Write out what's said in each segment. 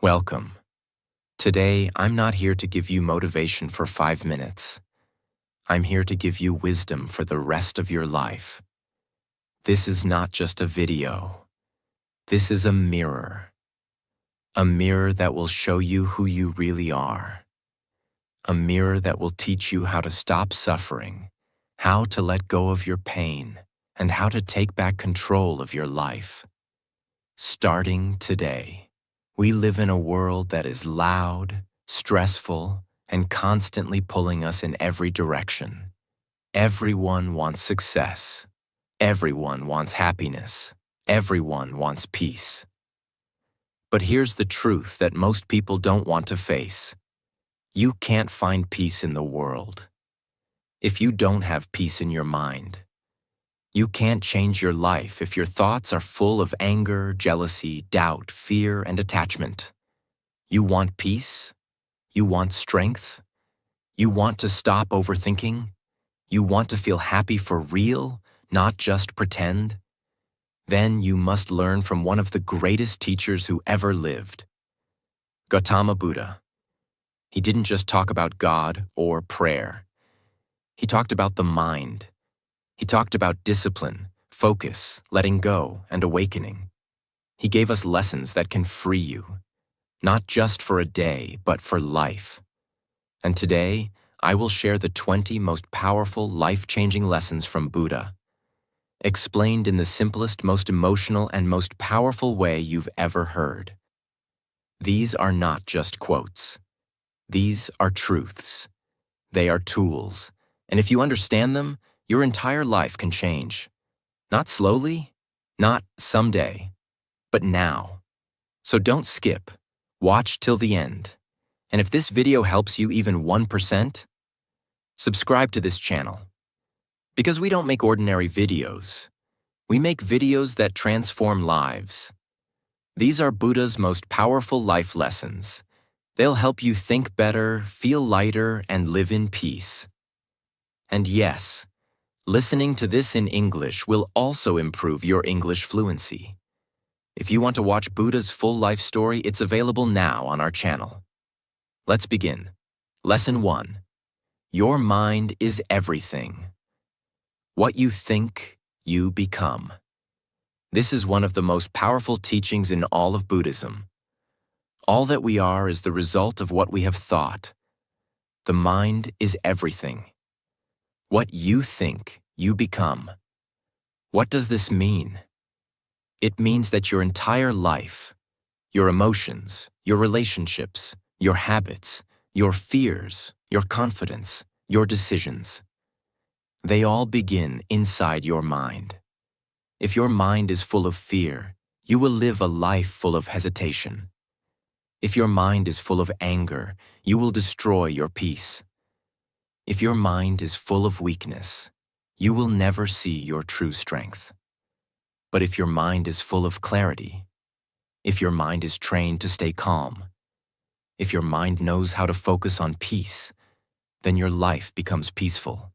Welcome. Today, I'm not here to give you motivation for 5 minutes. I'm here to give you wisdom for the rest of your life. This is not just a video. This is a mirror. A mirror that will show you who you really are. A mirror that will teach you how to stop suffering, how to let go of your pain, and how to take back control of your life. Starting today. We live in a world that is loud, stressful, and constantly pulling us in every direction. Everyone wants success. Everyone wants happiness. Everyone wants peace. But here's the truth that most people don't want to face. You can't find peace in the world. If you don't have peace in your mind, you can't change your life if your thoughts are full of anger, jealousy, doubt, fear, and attachment. You want peace? You want strength? You want to stop overthinking? You want to feel happy for real, not just pretend? Then you must learn from one of the greatest teachers who ever lived, Gautama Buddha. He didn't just talk about God or prayer. He talked about the mind. He talked about discipline, focus, letting go, and awakening. He gave us lessons that can free you, not just for a day, but for life. And today, I will share the 20 most powerful, life-changing lessons from Buddha, explained in the simplest, most emotional, and most powerful way you've ever heard. These are not just quotes. These are truths. They are tools, and if you understand them, your entire life can change. Not slowly, not someday, but now. So don't skip. Watch till the end. And if this video helps you even 1%, subscribe to this channel. Because we don't make ordinary videos. We make videos that transform lives. These are Buddha's most powerful life lessons. They'll help you think better, feel lighter, and live in peace. And yes, listening to this in English will also improve your English fluency. If you want to watch Buddha's full life story, it's available now on our channel. Let's begin. Lesson 1. Your mind is everything. What you think, you become. This is one of the most powerful teachings in all of Buddhism. All that we are is the result of what we have thought. The mind is everything. What you think, you become. What does this mean? It means that your entire life, your emotions, your relationships, your habits, your fears, your confidence, your decisions, they all begin inside your mind. If your mind is full of fear, you will live a life full of hesitation. If your mind is full of anger, you will destroy your peace. If your mind is full of weakness, you will never see your true strength. But if your mind is full of clarity, if your mind is trained to stay calm, if your mind knows how to focus on peace, then your life becomes peaceful,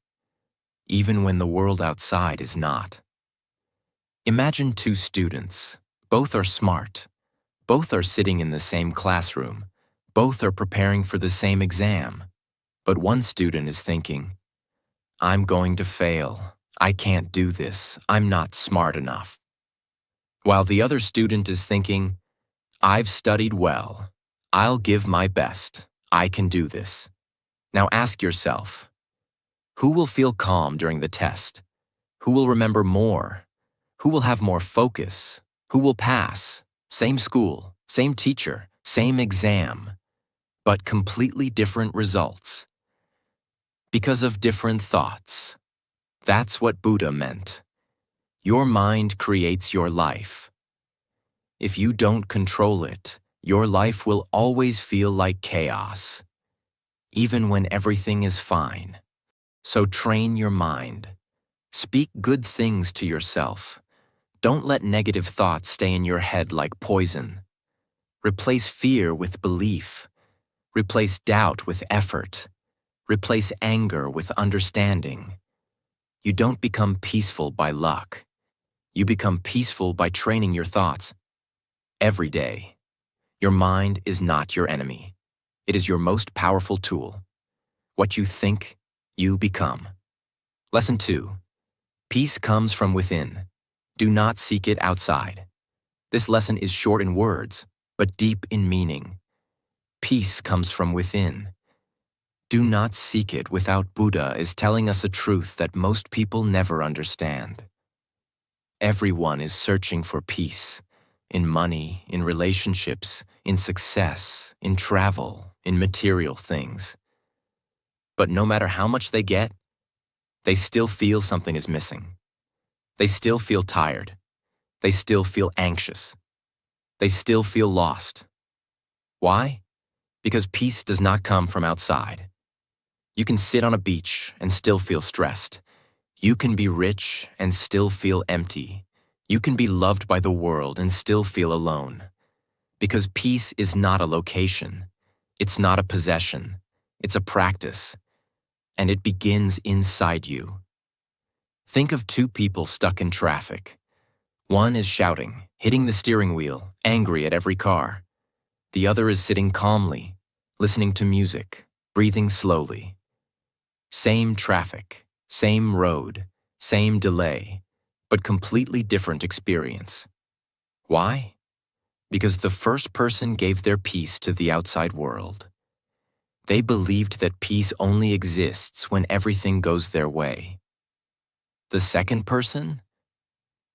even when the world outside is not. Imagine two students. Both are smart. Both are sitting in the same classroom. Both are preparing for the same exam. But one student is thinking, I'm going to fail. I can't do this. I'm not smart enough. While the other student is thinking, I've studied well. I'll give my best. I can do this. Now ask yourself, who will feel calm during the test? Who will remember more? Who will have more focus? Who will pass? Same school, same teacher, same exam, but completely different results. Because of different thoughts. That's what Buddha meant. Your mind creates your life. If you don't control it, your life will always feel like chaos, even when everything is fine. So train your mind. Speak good things to yourself. Don't let negative thoughts stay in your head like poison. Replace fear with belief. Replace doubt with effort. Replace anger with understanding. You don't become peaceful by luck. You become peaceful by training your thoughts every day. Your mind is not your enemy. It is your most powerful tool. What you think, you become. Lesson 2. Peace comes from within. Do not seek it outside. This lesson is short in words, but deep in meaning. Peace comes from within. Do not seek it without. Buddha is telling us a truth that most people never understand. Everyone is searching for peace. In money, in relationships, in success, in travel, in material things. But no matter how much they get, they still feel something is missing. They still feel tired. They still feel anxious. They still feel lost. Why? Because peace does not come from outside. You can sit on a beach and still feel stressed. You can be rich and still feel empty. You can be loved by the world and still feel alone. Because peace is not a location. It's not a possession. It's a practice. And it begins inside you. Think of two people stuck in traffic. One is shouting, hitting the steering wheel, angry at every car. The other is sitting calmly, listening to music, breathing slowly. Same traffic, same road, same delay, but completely different experience. Why? Because the first person gave their peace to the outside world. They believed that peace only exists when everything goes their way. The second person?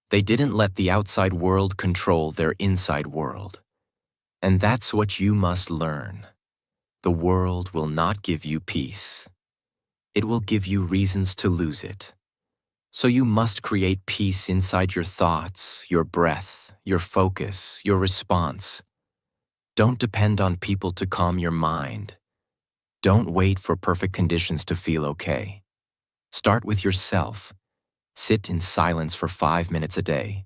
They didn't let the outside world control their inside world. And that's what you must learn. The world will not give you peace. It will give you reasons to lose it. So you must create peace inside your thoughts, your breath, your focus, your response. Don't depend on people to calm your mind. Don't wait for perfect conditions to feel okay. Start with yourself. Sit in silence for 5 minutes a day.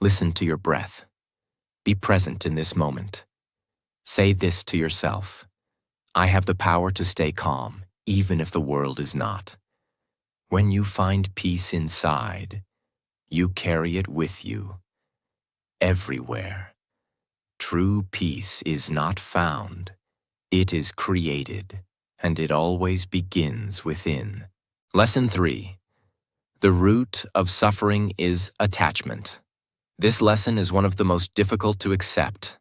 Listen to your breath. Be present in this moment. Say this to yourself. I have the power to stay calm, even if the world is not. When you find peace inside, you carry it with you. Everywhere. True peace is not found. It is created, and it always begins within. Lesson 3. The root of suffering is attachment. This lesson is one of the most difficult to accept.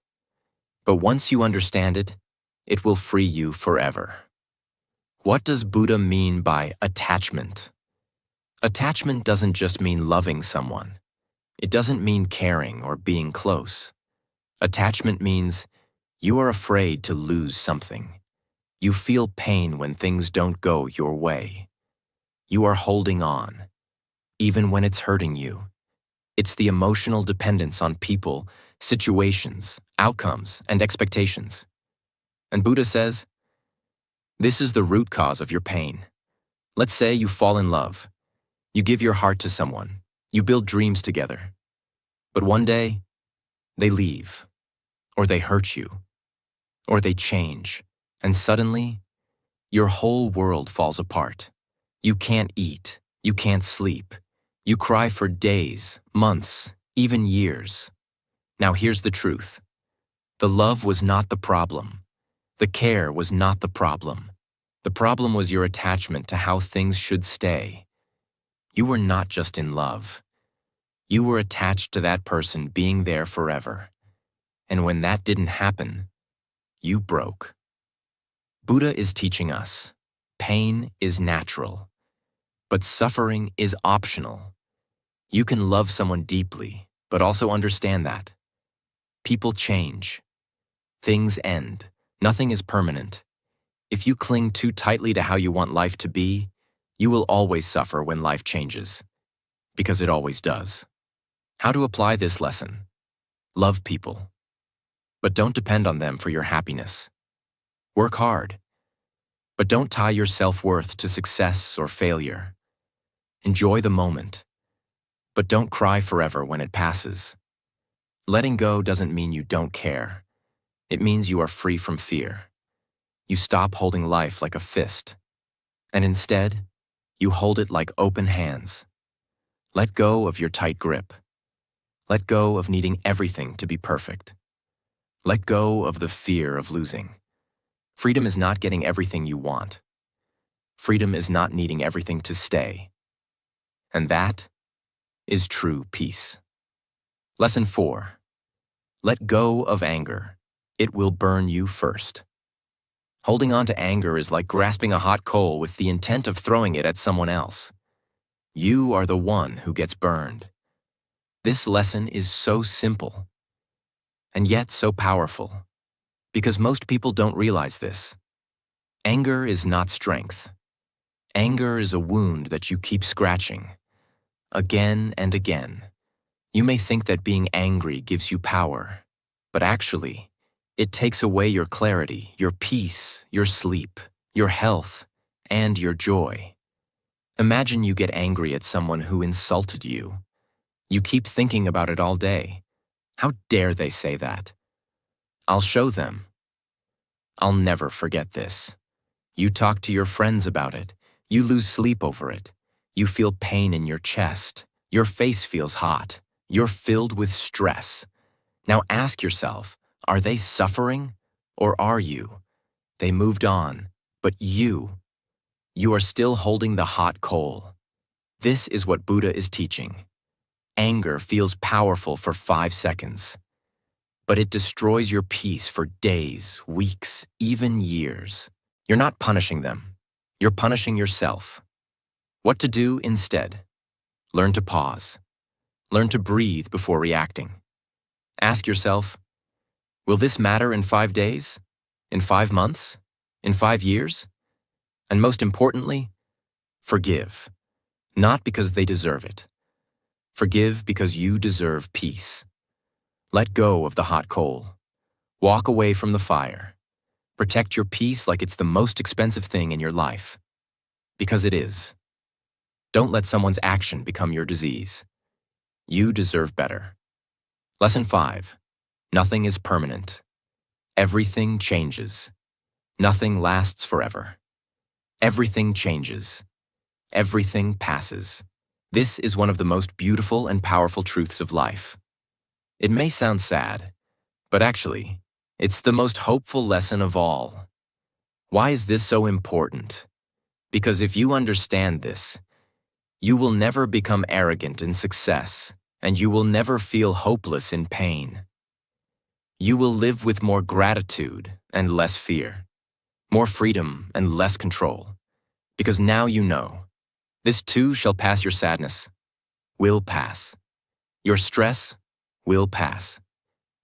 But once you understand it, it will free you forever. What does Buddha mean by attachment? Attachment doesn't just mean loving someone. It doesn't mean caring or being close. Attachment means you are afraid to lose something. You feel pain when things don't go your way. You are holding on, even when it's hurting you. It's the emotional dependence on people, situations, outcomes, and expectations. And Buddha says, this is the root cause of your pain. Let's say you fall in love. You give your heart to someone. You build dreams together. But one day, they leave, or they hurt you, or they change, and suddenly, your whole world falls apart. You can't eat. You can't sleep. You cry for days, months, even years. Now here's the truth. The love was not the problem. The care was not the problem. The problem was your attachment to how things should stay. You were not just in love. You were attached to that person being there forever. And when that didn't happen, you broke. Buddha is teaching us, pain is natural, but suffering is optional. You can love someone deeply, but also understand that. People change. Things end. Nothing is permanent. If you cling too tightly to how you want life to be, you will always suffer when life changes, because it always does. How to apply this lesson? Love people, but don't depend on them for your happiness. Work hard, but don't tie your self-worth to success or failure. Enjoy the moment, but don't cry forever when it passes. Letting go doesn't mean you don't care. It means you are free from fear. You stop holding life like a fist, and instead, you hold it like open hands. Let go of your tight grip. Let go of needing everything to be perfect. Let go of the fear of losing. Freedom is not getting everything you want. Freedom is not needing everything to stay. And that is true peace. Lesson 4. Let go of anger. It will burn you first. Holding on to anger is like grasping a hot coal with the intent of throwing it at someone else. You are the one who gets burned. This lesson is so simple, and yet so powerful, because most people don't realize this. Anger is not strength. Anger is a wound that you keep scratching, again and again. You may think that being angry gives you power, but actually, it takes away your clarity, your peace, your sleep, your health, and your joy. Imagine you get angry at someone who insulted you. You keep thinking about it all day. How dare they say that? I'll show them. I'll never forget this. You talk to your friends about it. You lose sleep over it. You feel pain in your chest. Your face feels hot. You're filled with stress. Now ask yourself, are they suffering or are you? They moved on, but you are still holding the hot coal. This is what Buddha is teaching. Anger feels powerful for 5 seconds, but it destroys your peace for days, weeks, even years. You're not punishing them. You're punishing yourself. What to do instead? Learn to pause. Learn to breathe before reacting. Ask yourself, will this matter in 5 days? In 5 months? In 5 years? And most importantly, forgive. Not because they deserve it. Forgive because you deserve peace. Let go of the hot coal. Walk away from the fire. Protect your peace like it's the most expensive thing in your life. Because it is. Don't let someone's action become your disease. You deserve better. Lesson 5. Nothing is permanent. Everything changes. Nothing lasts forever. Everything changes. Everything passes. This is one of the most beautiful and powerful truths of life. It may sound sad, but actually, it's the most hopeful lesson of all. Why is this so important? Because if you understand this, you will never become arrogant in success, and you will never feel hopeless in pain. You will live with more gratitude and less fear, more freedom and less control, because now you know. This too shall pass. Your sadness will pass. Your stress will pass.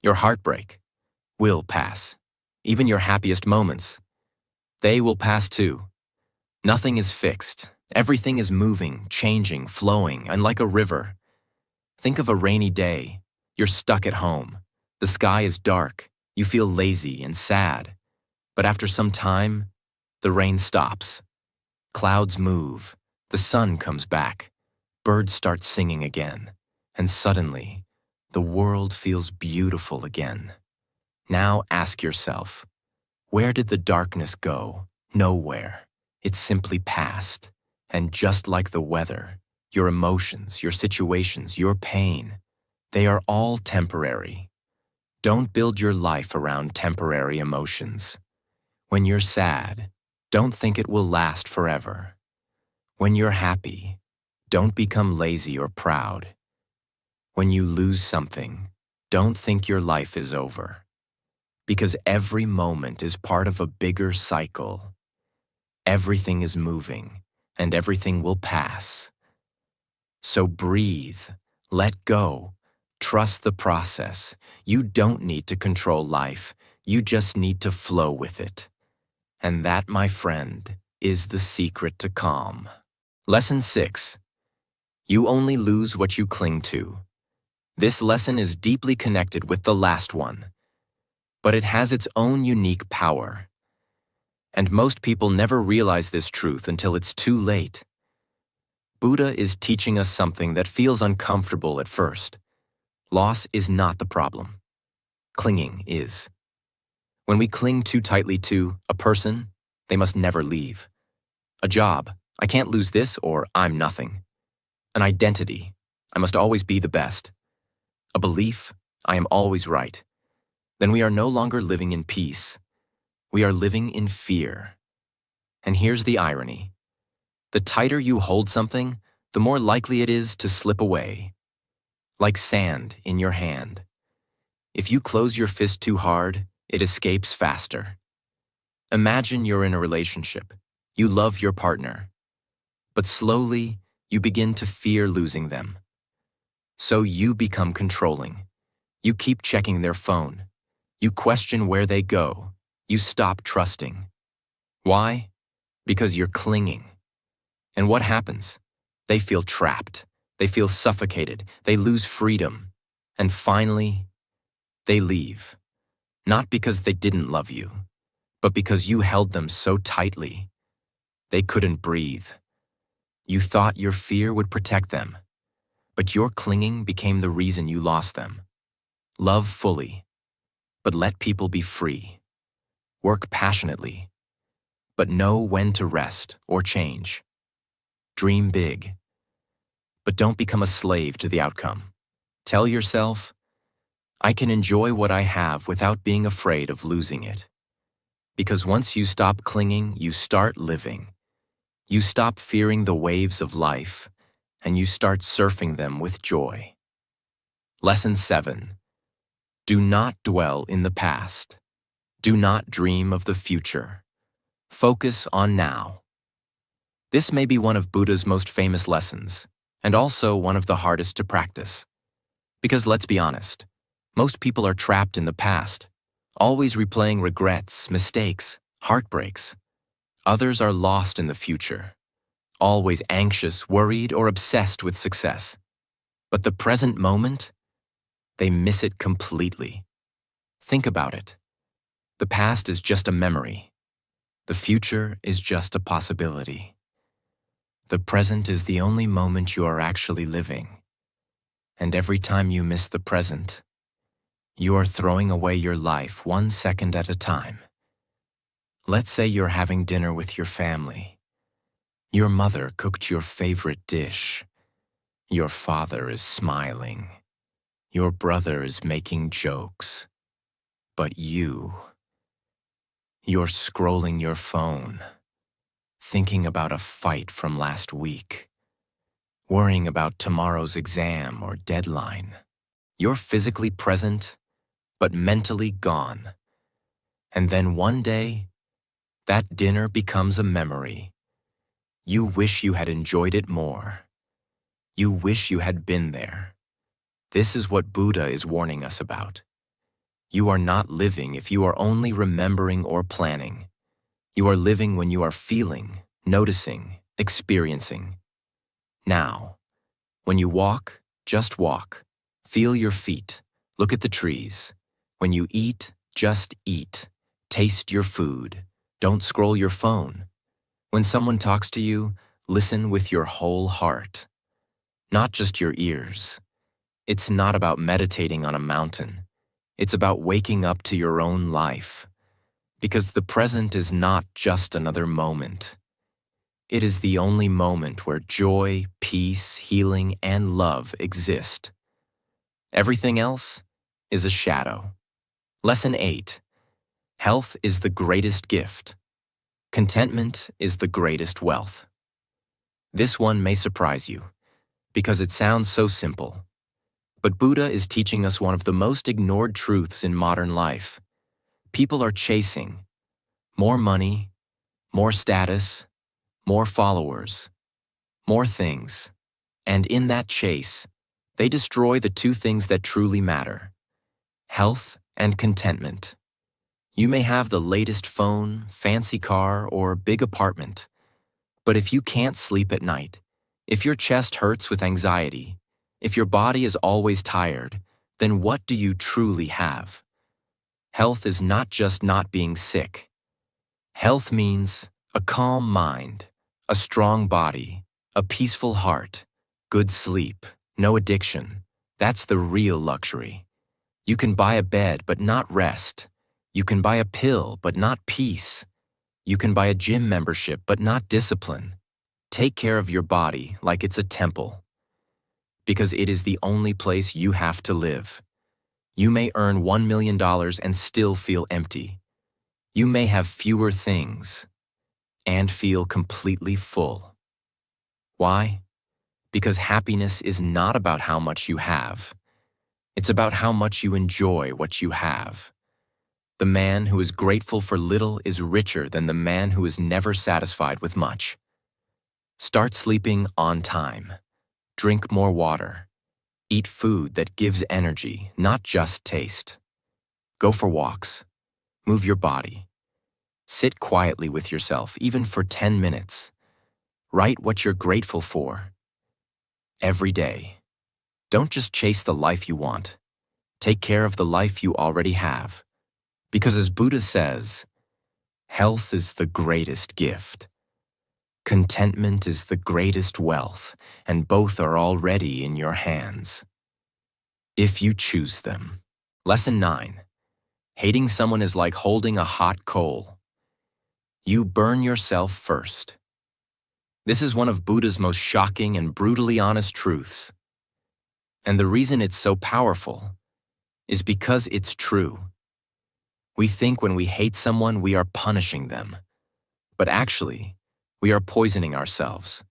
Your heartbreak will pass. Even your happiest moments, they will pass too. Nothing is fixed. Everything is moving, changing, flowing, and like a river. Think of a rainy day. You're stuck at home. The sky is dark. You feel lazy and sad. But after some time, the rain stops. Clouds move. The sun comes back, birds start singing again, and suddenly, the world feels beautiful again. Now ask yourself, where did the darkness go? Nowhere. It simply passed. And just like the weather, your emotions, your situations, your pain, they are all temporary. Don't build your life around temporary emotions. When you're sad, don't think it will last forever. When you're happy, don't become lazy or proud. When you lose something, don't think your life is over. Because every moment is part of a bigger cycle. Everything is moving, and everything will pass. So breathe, let go, trust the process. You don't need to control life, you just need to flow with it. And that, my friend, is the secret to calm. Lesson 6. You only lose what you cling to. This lesson is deeply connected with the last one, but it has its own unique power. And most people never realize this truth until it's too late. Buddha is teaching us something that feels uncomfortable at first. Loss is not the problem. Clinging is. When we cling too tightly to a person, they must never leave. A job, I can't lose this, or I'm nothing. An identity, I must always be the best. A belief, I am always right. then we are no longer living in peace. We are living in fear. And here's the irony. The tighter you hold something, the more likely it is to slip away. Like sand in your hand. If you close your fist too hard, it escapes faster. Imagine you're in a relationship. You love your partner. But slowly, you begin to fear losing them. So you become controlling. You keep checking their phone. You question where they go. You stop trusting. Why? Because you're clinging. And what happens? They feel trapped. They feel suffocated. They lose freedom. And finally, they leave. Not because they didn't love you, but because you held them so tightly. They couldn't breathe. You thought your fear would protect them, but your clinging became the reason you lost them. Love fully, but let people be free. Work passionately, but know when to rest or change. Dream big, but don't become a slave to the outcome. Tell yourself, I can enjoy what I have without being afraid of losing it. Because once you stop clinging, you start living. You stop fearing the waves of life, and you start surfing them with joy. Lesson 7. Do not dwell in the past. Do not dream of the future. Focus on now. This may be one of Buddha's most famous lessons, and also one of the hardest to practice. Because let's be honest, most people are trapped in the past, always replaying regrets, mistakes, heartbreaks. Others are lost in the future, always anxious, worried, or obsessed with success. But the present moment, they miss it completely. Think about it. The past is just a memory. The future is just a possibility. The present is the only moment you are actually living. And every time you miss the present, you are throwing away your life 1 second at a time. Let's say you're having dinner with your family. Your mother cooked your favorite dish. Your father is smiling. Your brother is making jokes. But you're scrolling your phone, thinking about a fight from last week, worrying about tomorrow's exam or deadline. You're physically present, but mentally gone. And then one day, that dinner becomes a memory. You wish you had enjoyed it more. You wish you had been there. This is what Buddha is warning us about. You are not living if you are only remembering or planning. You are living when you are feeling, noticing, experiencing. Now, when you walk, just walk. Feel your feet. Look at the trees. When you eat, just eat. Taste your food. Don't scroll your phone. When someone talks to you, listen with your whole heart. Not just your ears. It's not about meditating on a mountain. It's about waking up to your own life. Because the present is not just another moment. It is the only moment where joy, peace, healing, and love exist. Everything else is a shadow. Lesson 8. Health is the greatest gift. Contentment is the greatest wealth. This one may surprise you, because it sounds so simple. But Buddha is teaching us one of the most ignored truths in modern life. People are chasing more money, more status, more followers, more things. And in that chase, they destroy the two things that truly matter: health and contentment. You may have the latest phone, fancy car, or big apartment, but if you can't sleep at night, if your chest hurts with anxiety, if your body is always tired, then what do you truly have? Health is not just not being sick. Health means a calm mind, a strong body, a peaceful heart, good sleep, no addiction. That's the real luxury. You can buy a bed but not rest. You can buy a pill but not peace. You can buy a gym membership but not discipline. Take care of your body like it's a temple, because it is the only place you have to live. You may earn $1 million and still feel empty. You may have fewer things and feel completely full. Why? Because happiness is not about how much you have. It's about how much you enjoy what you have. The man who is grateful for little is richer than the man who is never satisfied with much. Start sleeping on time. Drink more water. Eat food that gives energy, not just taste. Go for walks. Move your body. Sit quietly with yourself, even for 10 minutes. Write what you're grateful for. Every day. Don't just chase the life you want. Take care of the life you already have. Because as Buddha says, health is the greatest gift. Contentment is the greatest wealth, and both are already in your hands. If you choose them. Lesson 9. Hating someone is like holding a hot coal. You burn yourself first. This is one of Buddha's most shocking and brutally honest truths. And the reason it's so powerful is because it's true. We think when we hate someone, we are punishing them. But actually, we are poisoning ourselves.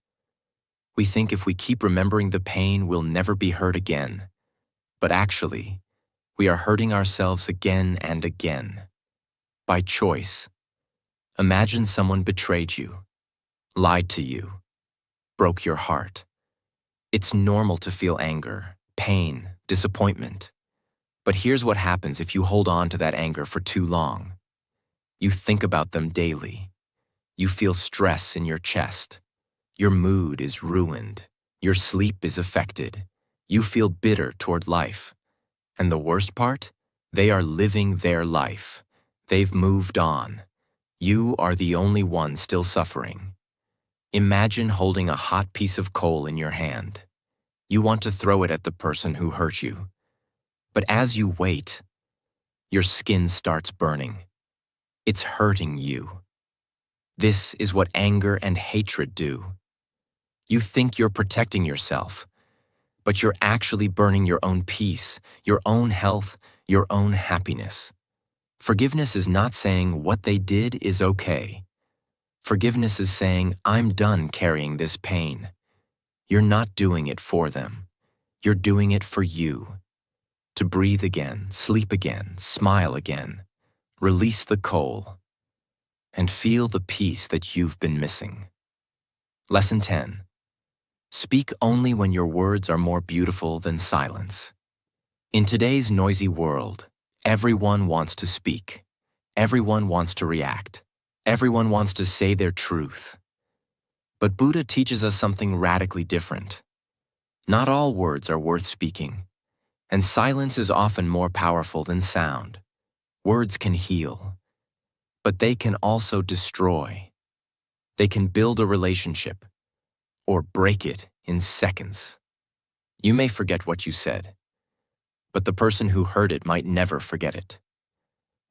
We think if we keep remembering the pain, we'll never be hurt again. But actually, we are hurting ourselves again and again. By choice. Imagine someone betrayed you, lied to you, broke your heart. It's normal to feel anger, pain, disappointment. But here's what happens if you hold on to that anger for too long. You think about them daily. You feel stress in your chest. Your mood is ruined. Your sleep is affected. You feel bitter toward life. And the worst part? They are living their life. They've moved on. You are the only one still suffering. Imagine holding a hot piece of coal in your hand. You want to throw it at the person who hurt you. But as you wait, your skin starts burning. It's hurting you. This is what anger and hatred do. You think you're protecting yourself, but you're actually burning your own peace, your own health, your own happiness. Forgiveness is not saying what they did is okay. Forgiveness is saying, I'm done carrying this pain. You're not doing it for them. You're doing it for you. To breathe again, sleep again, smile again. Release the coal. And feel the peace that you've been missing. Lesson 10. Speak only when your words are more beautiful than silence. In today's noisy world, everyone wants to speak. Everyone wants to react. Everyone wants to say their truth. But Buddha teaches us something radically different. Not all words are worth speaking, and silence is often more powerful than sound. Words can heal, but they can also destroy. They can build a relationship, or break it in seconds. You may forget what you said, but the person who heard it might never forget it.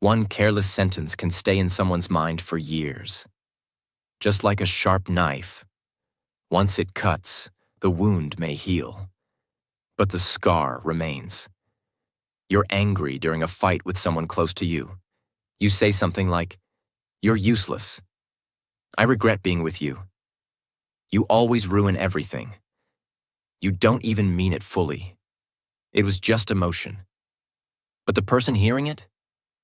One careless sentence can stay in someone's mind for years. Just like a sharp knife, once it cuts, the wound may heal, but the scar remains. You're angry during a fight with someone close to you. You say something like, "You're useless. I regret being with you. You always ruin everything." You don't even mean it fully. It was just emotion. But the person hearing it,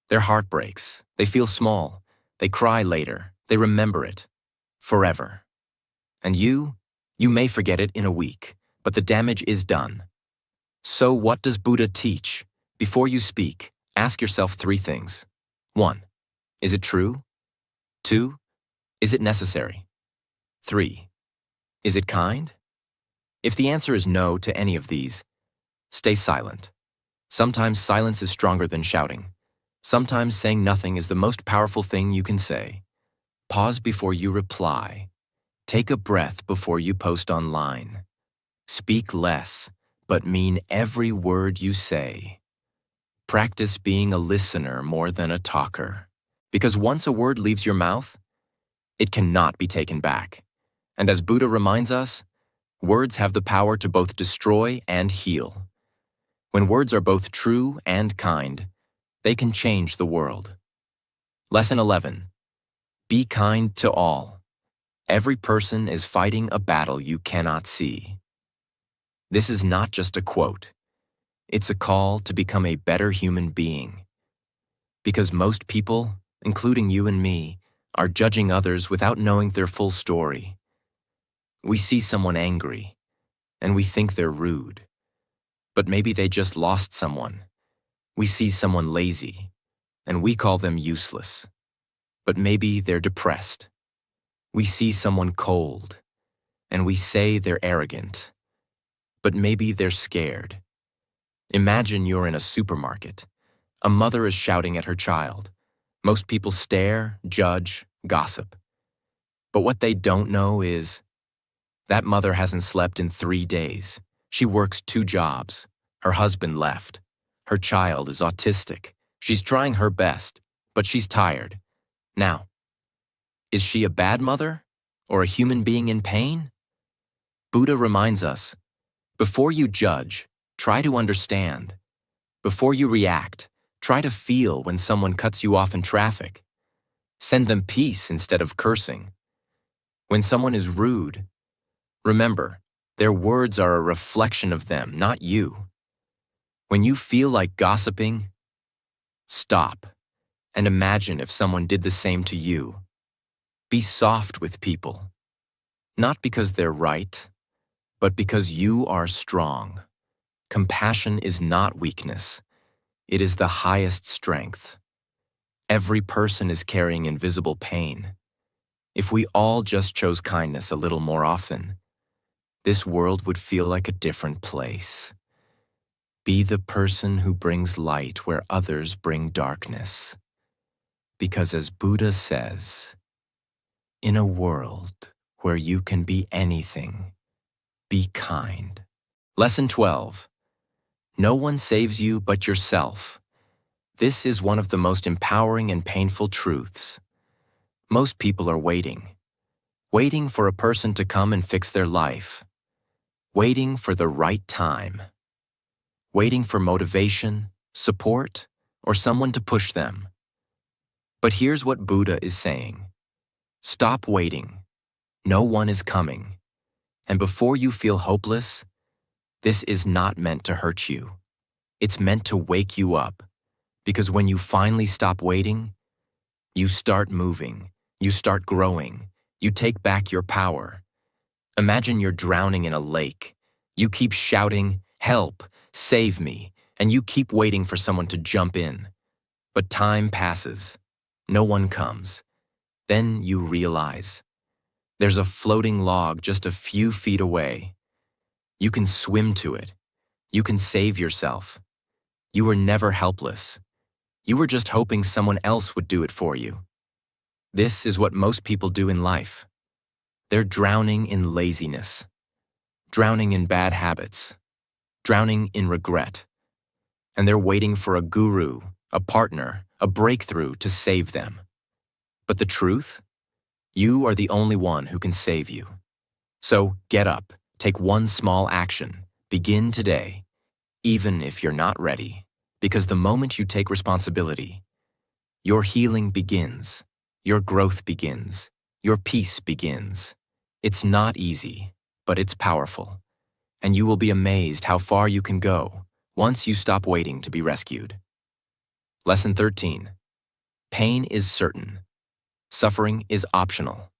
their heart breaks. They feel small. They cry later. They remember it. Forever. And you may forget it in a week, but the damage is done. So what does Buddha teach? Before you speak, ask yourself 3 things. 1. Is it true? 2. Is it necessary? 3. Is it kind? If the answer is no to any of these, stay silent. Sometimes silence is stronger than shouting. Sometimes saying nothing is the most powerful thing you can say. Pause before you reply. Take a breath before you post online. Speak less, but mean every word you say. Practice being a listener more than a talker. Because once a word leaves your mouth, it cannot be taken back. And as Buddha reminds us, words have the power to both destroy and heal. When words are both true and kind, they can change the world. Lesson 11. Be kind to all. Every person is fighting a battle you cannot see. This is not just a quote. It's a call to become a better human being. Because most people, including you and me, are judging others without knowing their full story. We see someone angry, and we think they're rude. But maybe they just lost someone. We see someone lazy, and we call them useless. But maybe they're depressed. We see someone cold, and we say they're arrogant. But maybe they're scared. Imagine you're in a supermarket. A mother is shouting at her child. Most people stare, judge, gossip. But what they don't know is that mother hasn't slept in 3 days. She works 2 jobs. Her husband left. Her child is autistic. She's trying her best, but she's tired. Now, is she a bad mother or a human being in pain? Buddha reminds us, before you judge, try to understand. Before you react, try to feel when someone cuts you off in traffic. Send them peace instead of cursing. When someone is rude, remember, their words are a reflection of them, not you. When you feel like gossiping, stop and imagine if someone did the same to you. Be soft with people, not because they're right, but because you are strong. Compassion is not weakness. It is the highest strength. Every person is carrying invisible pain. If we all just chose kindness a little more often, this world would feel like a different place. Be the person who brings light where others bring darkness. Because as Buddha says, in a world where you can be anything, be kind. Lesson 12. No one saves you but yourself. This is one of the most empowering and painful truths. Most people are waiting for a person to come and fix their life, waiting for the right time, waiting for motivation, support, or someone to push them. But here's what Buddha is saying. Stop waiting. No one is coming. And before you feel hopeless, this is not meant to hurt you. It's meant to wake you up. Because when you finally stop waiting, you start moving, you start growing, you take back your power. Imagine you're drowning in a lake. You keep shouting, "Help, save me," and you keep waiting for someone to jump in. But time passes. No one comes. Then you realize there's a floating log just a few feet away. You can swim to it. You can save yourself. You were never helpless. You were just hoping someone else would do it for you. This is what most people do in life. They're drowning in laziness, drowning in bad habits, drowning in regret. And they're waiting for a guru, a partner, a breakthrough to save them. But the truth? You are the only one who can save you. So get up, take one small action, begin today, even if you're not ready. Because the moment you take responsibility, your healing begins, your growth begins, your peace begins. It's not easy, but it's powerful. And you will be amazed how far you can go once you stop waiting to be rescued. Lesson 13. Pain is certain. Suffering is optional.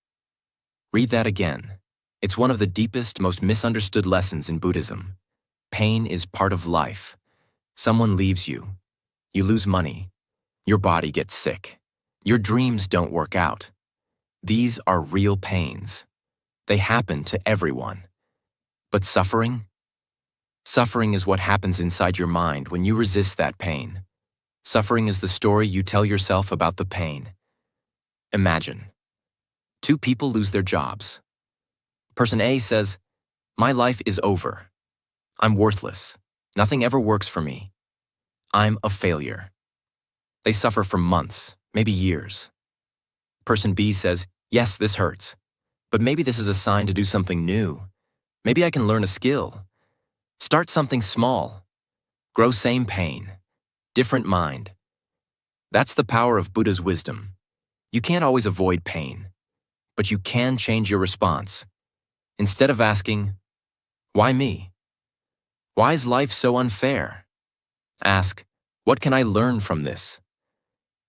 Read that again. It's one of the deepest, most misunderstood lessons in Buddhism. Pain is part of life. Someone leaves you. You lose money. Your body gets sick. Your dreams don't work out. These are real pains. They happen to everyone. But suffering? Suffering is what happens inside your mind when you resist that pain. Suffering is the story you tell yourself about the pain. Imagine. 2 people lose their jobs. Person A says, "My life is over. I'm worthless. Nothing ever works for me. I'm a failure." They suffer for months, maybe years. Person B says, "Yes, this hurts. But maybe this is a sign to do something new. Maybe I can learn a skill. Start something small." Grow same pain, different mind. That's the power of Buddha's wisdom. You can't always avoid pain, but you can change your response. Instead of asking, "Why me? Why is life so unfair?" Ask, "What can I learn from this?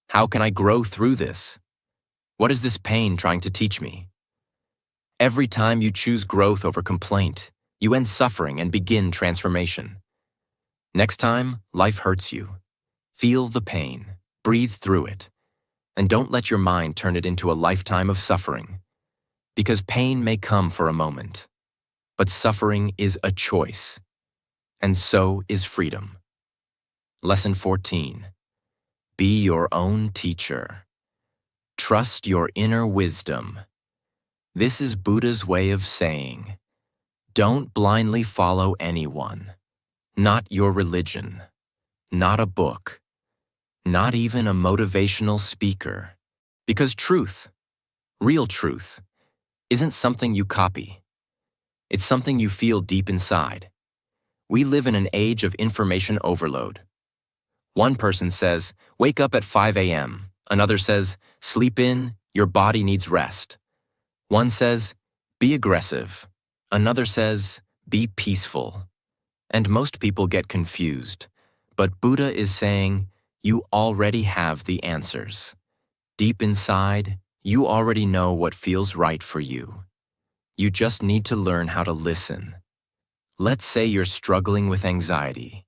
How can I grow through this? What is this pain trying to teach me?" Every time you choose growth over complaint, you end suffering and begin transformation. Next time life hurts you, feel the pain, breathe through it, and don't let your mind turn it into a lifetime of suffering. Because pain may come for a moment, but suffering is a choice, and so is freedom. Lesson 14. Be your own teacher. Trust your inner wisdom. This is Buddha's way of saying, don't blindly follow anyone, not your religion, not a book, not even a motivational speaker. Because truth, real truth, isn't something you copy. It's something you feel deep inside. We live in an age of information overload. One person says, wake up at 5 a.m. Another says, sleep in, your body needs rest. One says, be aggressive. Another says, be peaceful. And most people get confused. But Buddha is saying, you already have the answers. Deep inside, you already know what feels right for you. You just need to learn how to listen. Let's say you're struggling with anxiety.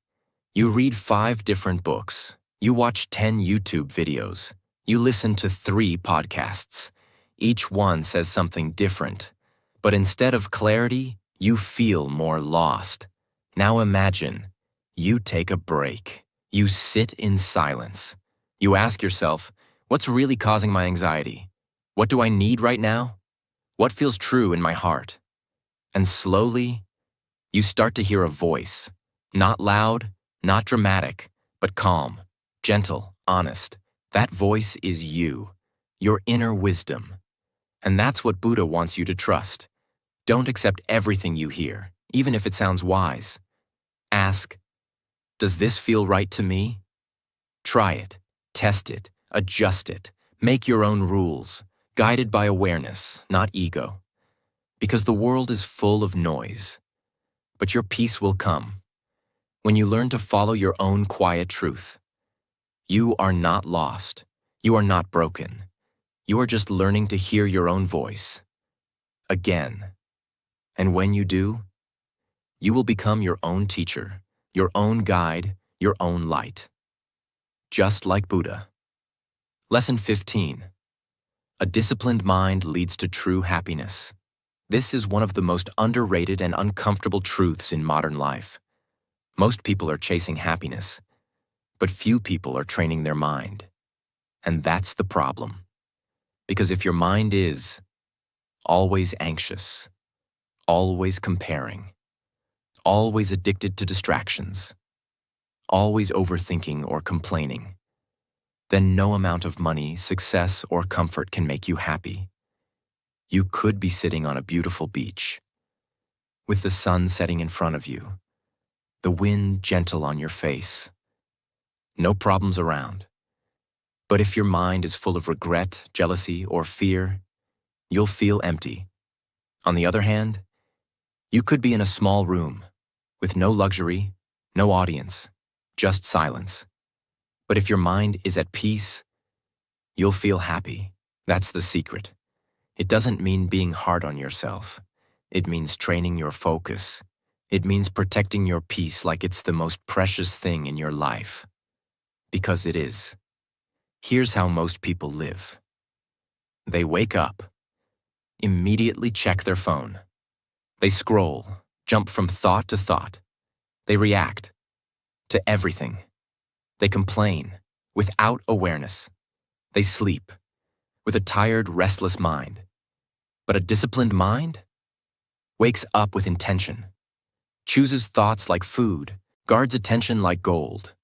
You read 5 different books. You watch 10 YouTube videos. You listen to 3 podcasts. Each one says something different. But instead of clarity, you feel more lost. Now imagine, you take a break. You sit in silence. You ask yourself, what's really causing my anxiety? What do I need right now? What feels true in my heart? And slowly, you start to hear a voice. Not loud, not dramatic, but calm, gentle, honest. That voice is you, your inner wisdom. And that's what Buddha wants you to trust. Don't accept everything you hear, even if it sounds wise. Ask, does this feel right to me? Try it, test it, adjust it, make your own rules, guided by awareness, not ego. Because the world is full of noise. But your peace will come when you learn to follow your own quiet truth. You are not lost. You are not broken. You are just learning to hear your own voice. Again. And when you do, you will become your own teacher, your own guide, your own light. Just like Buddha. Lesson 15. A disciplined mind leads to true happiness. This is one of the most underrated and uncomfortable truths in modern life. Most people are chasing happiness, but few people are training their mind. And that's the problem. Because if your mind is always anxious, always comparing, always addicted to distractions, always overthinking or complaining, then no amount of money, success, or comfort can make you happy. You could be sitting on a beautiful beach, with the sun setting in front of you, the wind gentle on your face, no problems around. But if your mind is full of regret, jealousy, or fear, you'll feel empty. On the other hand, you could be in a small room, with no luxury, no audience, just silence. But if your mind is at peace, you'll feel happy. That's the secret. It doesn't mean being hard on yourself. It means training your focus. It means protecting your peace like it's the most precious thing in your life. Because it is. Here's how most people live. They wake up, immediately check their phone. They scroll, jump from thought to thought. They react to everything. They complain without awareness. They sleep with a tired, restless mind. But a disciplined mind wakes up with intention, chooses thoughts like food, guards attention like gold,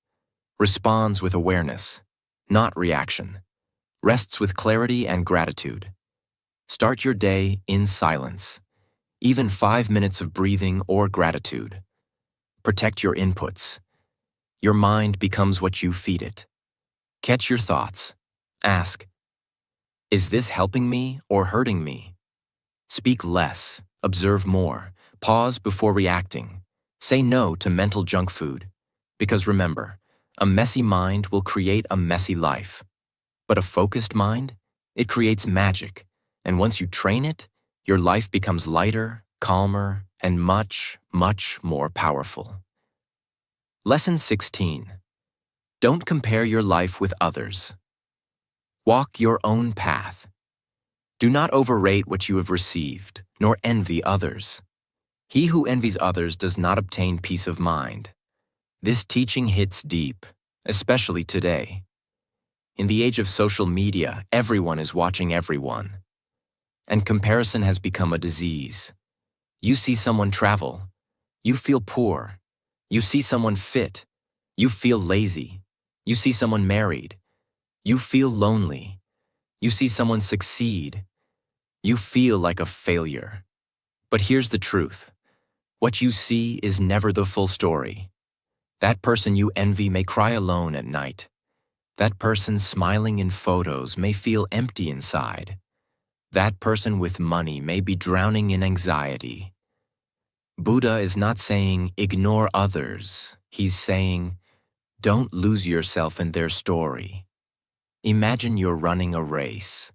responds with awareness, not reaction, rests with clarity and gratitude. Start your day in silence, even 5 minutes of breathing or gratitude. Protect your inputs. Your mind becomes what you feed it. Catch your thoughts. Ask, is this helping me or hurting me? Speak less, observe more, pause before reacting. Say no to mental junk food. Because remember, a messy mind will create a messy life. But a focused mind, it creates magic. And once you train it, your life becomes lighter, calmer, and much, much more powerful. Lesson 16. Don't compare your life with others. Walk your own path. Do not overrate what you have received, nor envy others. He who envies others does not obtain peace of mind. This teaching hits deep, especially today. In the age of social media, everyone is watching everyone. And comparison has become a disease. You see someone travel, you feel poor. You see someone fit, you feel lazy. You see someone married, you feel lonely. You see someone succeed, you feel like a failure. But here's the truth. What you see is never the full story. That person you envy may cry alone at night. That person smiling in photos may feel empty inside. That person with money may be drowning in anxiety. Buddha is not saying ignore others. He's saying don't lose yourself in their story. Imagine you're running a race.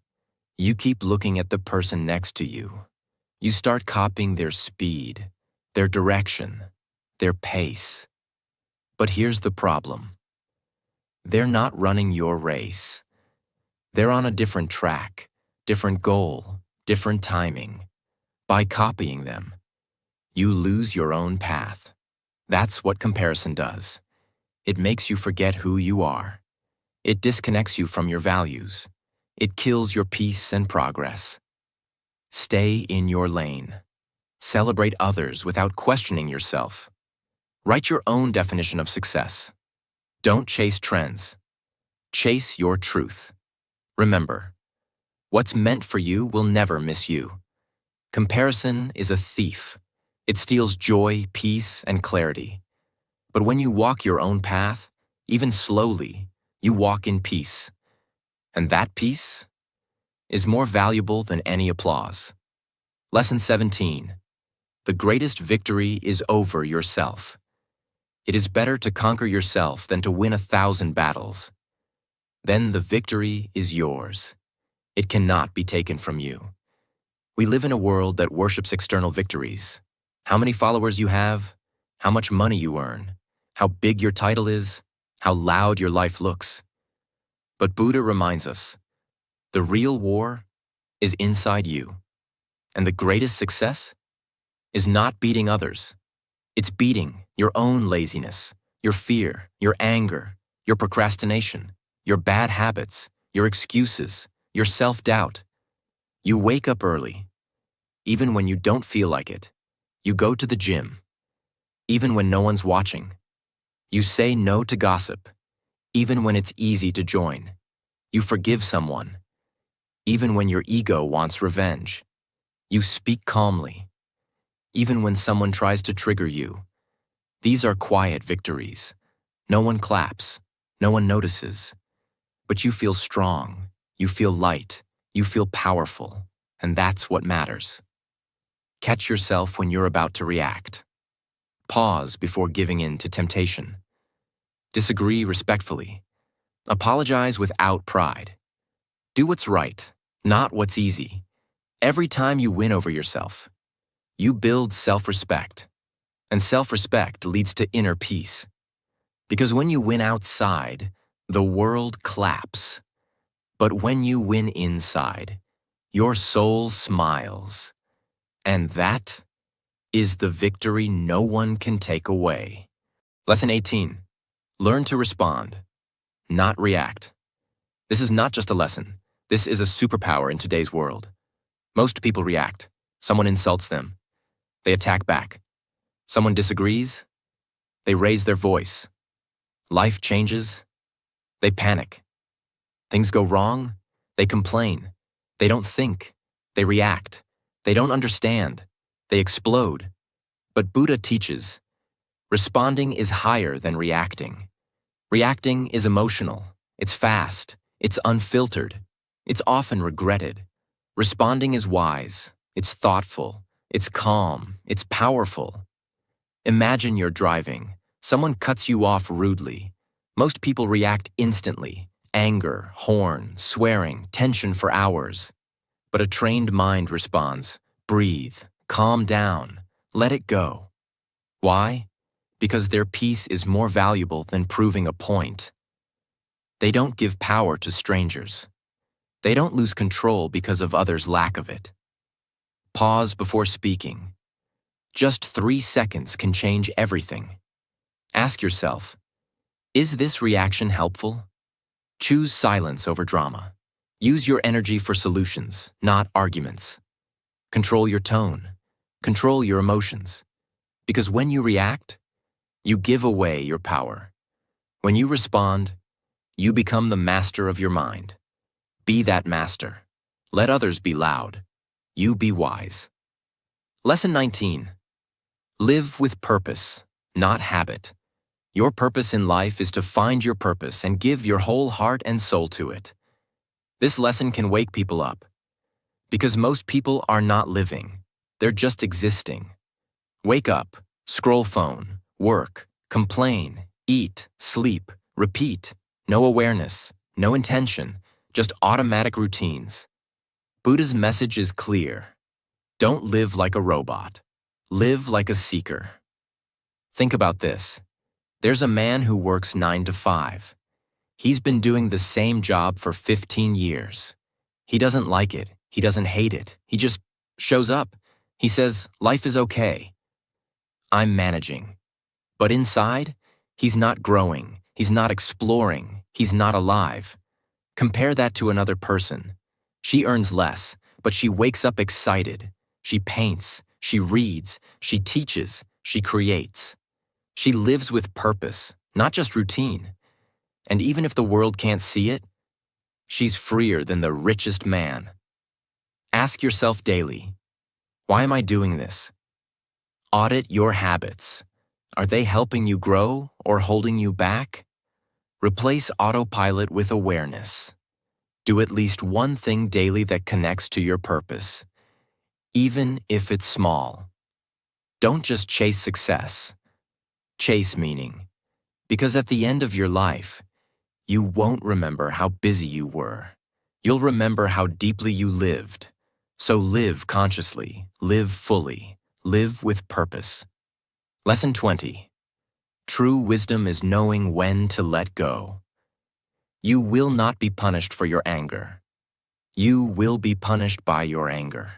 You keep looking at the person next to you. You start copying their speed, their direction, their pace. But here's the problem. They're not running your race. They're on a different track, different goal, different timing. By copying them, you lose your own path. That's what comparison does. It makes you forget who you are. It disconnects you from your values. It kills your peace and progress. Stay in your lane. Celebrate others without questioning yourself. Write your own definition of success. Don't chase trends. Chase your truth. Remember, what's meant for you will never miss you. Comparison is a thief. It steals joy, peace, and clarity. But when you walk your own path, even slowly, you walk in peace. And that peace is more valuable than any applause. Lesson 17. The greatest victory is over yourself. It is better to conquer yourself than to win 1,000 battles. Then the victory is yours. It cannot be taken from you. We live in a world that worships external victories. How many followers you have, how much money you earn, how big your title is, how loud your life looks. But Buddha reminds us, the real war is inside you. And the greatest success is not beating others. It's beating your own laziness, your fear, your anger, your procrastination, your bad habits, your excuses, your self-doubt. You wake up early, even when you don't feel like it. You go to the gym, even when no one's watching. You say no to gossip, even when it's easy to join. You forgive someone, even when your ego wants revenge. You speak calmly, even when someone tries to trigger you. These are quiet victories. No one claps, no one notices. But you feel strong, you feel light, you feel powerful, and that's what matters. Catch yourself when you're about to react. Pause before giving in to temptation. Disagree respectfully. Apologize without pride. Do what's right, not what's easy. Every time you win over yourself, you build self-respect. And self-respect leads to inner peace. Because when you win outside, the world claps. But when you win inside, your soul smiles. And that is the victory no one can take away. Lesson 18. Learn to respond, not react. This is not just a lesson. This is a superpower in today's world. Most people react. Someone insults them. They attack back. Someone disagrees. They raise their voice. Life changes. They panic. Things go wrong. They complain. They don't think. They react. They don't understand. They explode. But Buddha teaches, responding is higher than reacting. Reacting is emotional. It's fast. It's unfiltered. It's often regretted. Responding is wise. It's thoughtful. It's calm. It's powerful. Imagine you're driving. Someone cuts you off rudely. Most people react instantly. Anger, horn, swearing, tension for hours. But a trained mind responds, breathe, calm down, let it go. Why? Because their peace is more valuable than proving a point. They don't give power to strangers. They don't lose control because of others' lack of it. Pause before speaking. Just 3 seconds can change everything. Ask yourself, is this reaction helpful? Choose silence over drama. Use your energy for solutions, not arguments. Control your tone. Control your emotions. Because when you react, you give away your power. When you respond, you become the master of your mind. Be that master. Let others be loud. You be wise. Lesson 19. Live with purpose, not habit. Your purpose in life is to find your purpose and give your whole heart and soul to it. This lesson can wake people up. Because most people are not living. They're just existing. Wake up, scroll phone, work, complain, eat, sleep, repeat. No awareness, no intention, just automatic routines. Buddha's message is clear. Don't live like a robot. Live like a seeker. Think about this. There's a man who works 9 to 5. He's been doing the same job for 15 years. He doesn't like it. He doesn't hate it. He just shows up. He says, life is okay. I'm managing. But inside, he's not growing. He's not exploring. He's not alive. Compare that to another person. She earns less, but she wakes up excited. She paints. She reads. She teaches. She creates. She lives with purpose, not just routine. And even if the world can't see it, she's freer than the richest man. Ask yourself daily, why am I doing this? Audit your habits. Are they helping you grow or holding you back? Replace autopilot with awareness. Do at least one thing daily that connects to your purpose, even if it's small. Don't just chase success. Chase meaning. Because at the end of your life, you won't remember how busy you were. You'll remember how deeply you lived. So live consciously, live fully, live with purpose. Lesson 20. True wisdom is knowing when to let go. You will not be punished for your anger. You will be punished by your anger.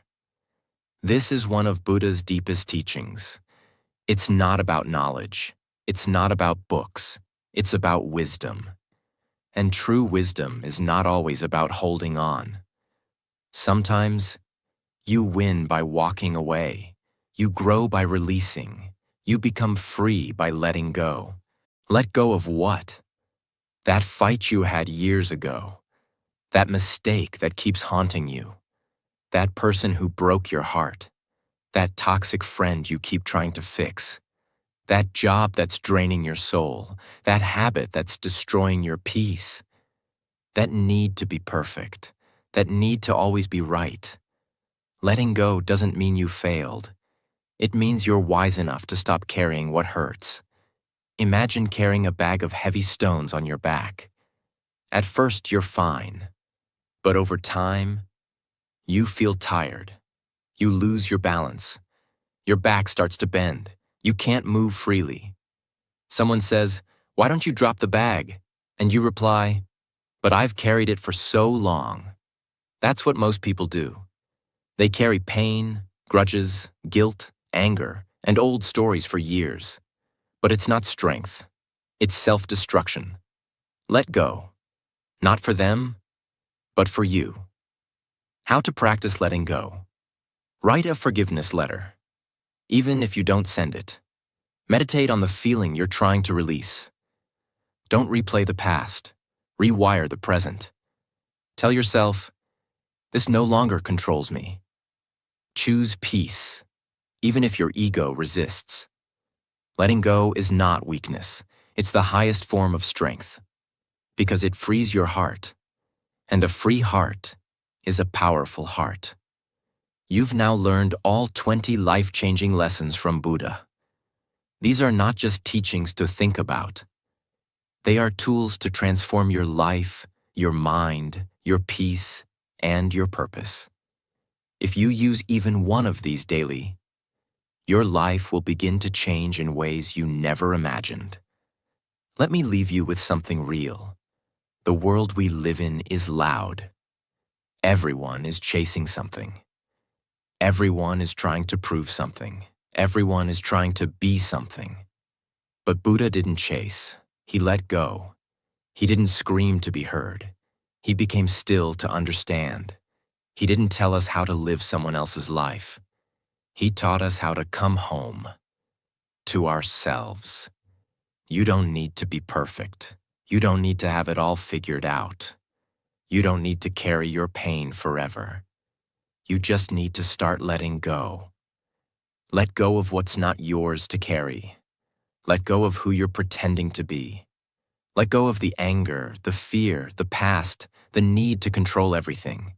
This is one of Buddha's deepest teachings. It's not about knowledge. It's not about books. It's about wisdom. And true wisdom is not always about holding on. Sometimes, you win by walking away. You grow by releasing. You become free by letting go. Let go of what? That fight you had years ago. That mistake that keeps haunting you. That person who broke your heart. That toxic friend you keep trying to fix. That job that's draining your soul. That habit that's destroying your peace. That need to be perfect. That need to always be right. Letting go doesn't mean you failed. It means you're wise enough to stop carrying what hurts. Imagine carrying a bag of heavy stones on your back. At first, you're fine. But over time, you feel tired. You lose your balance. Your back starts to bend. You can't move freely. Someone says, "Why don't you drop the bag?" And you reply, "But I've carried it for so long." That's what most people do. They carry pain, grudges, guilt, anger, and old stories for years. But it's not strength. It's self-destruction. Let go. Not for them, but for you. How to practice letting go. Write a forgiveness letter, even if you don't send it. Meditate on the feeling you're trying to release. Don't replay the past. Rewire the present. Tell yourself, this no longer controls me. Choose peace, even if your ego resists. Letting go is not weakness. It's the highest form of strength because it frees your heart, and a free heart is a powerful heart. You've now learned all 20 life-changing lessons from Buddha. These are not just teachings to think about. They are tools to transform your life, your mind, your peace, and your purpose. If you use even one of these daily, your life will begin to change in ways you never imagined. Let me leave you with something real. The world we live in is loud. Everyone is chasing something. Everyone is trying to prove something. Everyone is trying to be something. But Buddha didn't chase. He let go. He didn't scream to be heard. He became still to understand. He didn't tell us how to live someone else's life. He taught us how to come home to ourselves. You don't need to be perfect. You don't need to have it all figured out. You don't need to carry your pain forever. You just need to start letting go. Let go of what's not yours to carry. Let go of who you're pretending to be. Let go of the anger, the fear, the past, the need to control everything.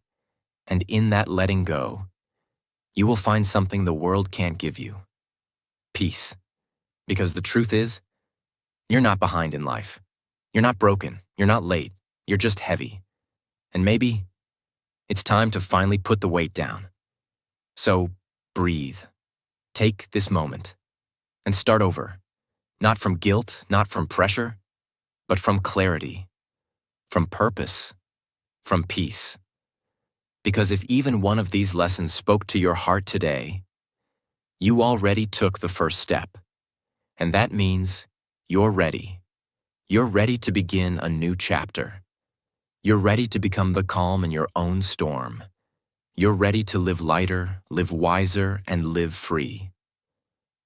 And in that letting go, you will find something the world can't give you. Peace. Because the truth is, you're not behind in life. You're not broken. You're not late. You're just heavy. And maybe it's time to finally put the weight down. So breathe. Take this moment and start over. Not from guilt, not from pressure, but from clarity, from purpose, from peace. Because if even one of these lessons spoke to your heart today, you already took the first step. And that means you're ready. You're ready to begin a new chapter. You're ready to become the calm in your own storm. You're ready to live lighter, live wiser, and live free.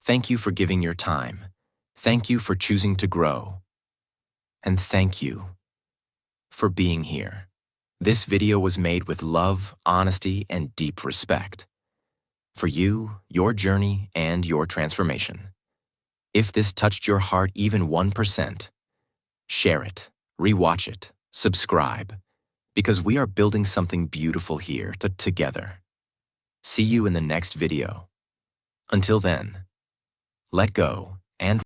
Thank you for giving your time. Thank you for choosing to grow. And thank you for being here. This video was made with love, honesty, and deep respect for you, your journey, and your transformation. If this touched your heart even 1%, share it, rewatch it, subscribe, because we are building something beautiful here together. See you in the next video. Until then, let go and